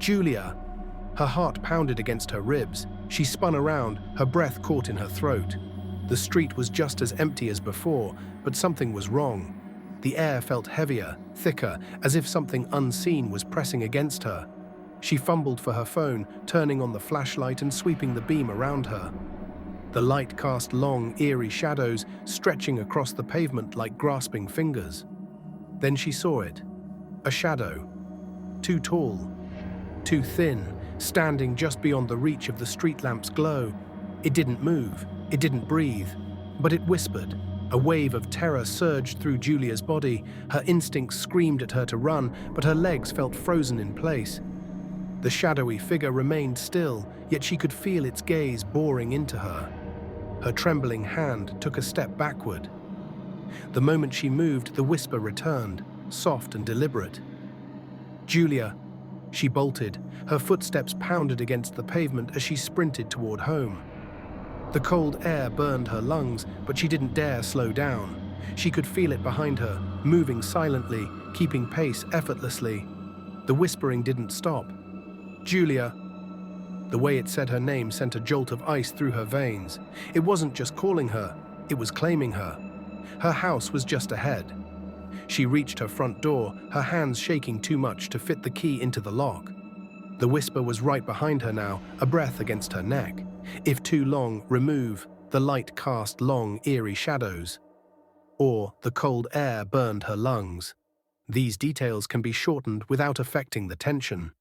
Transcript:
Julia! Her heart pounded against her ribs. She spun around, her breath caught in her throat. The street was just as empty as before, but something was wrong. The air felt heavier, thicker, as if something unseen was pressing against her. She fumbled for her phone, turning on the flashlight and sweeping the beam around her. The light cast long, eerie shadows, stretching across the pavement like grasping fingers. Then she saw it. A shadow. Too tall. Too thin, standing just beyond the reach of the street lamp's glow. It didn't move. It didn't breathe. But it whispered. A wave of terror surged through Julia's body. Her instincts screamed at her to run, but her legs felt frozen in place. The shadowy figure remained still, yet she could feel its gaze boring into her. Her trembling hand took a step backward. The moment she moved, the whisper returned, soft and deliberate. "Julia." She bolted. Her footsteps pounded against the pavement as she sprinted toward home. The cold air burned her lungs, but she didn't dare slow down. She could feel it behind her, moving silently, keeping pace effortlessly. The whispering didn't stop. "Julia." The way it said her name sent a jolt of ice through her veins. It wasn't just calling her, it was claiming her. Her house was just ahead. She reached her front door, her hands shaking too much to fit the key into the lock. The whisper was right behind her now, a breath against her neck. If too long, remove. The light cast long, eerie shadows. Or the cold air burned her lungs. These details can be shortened without affecting the tension.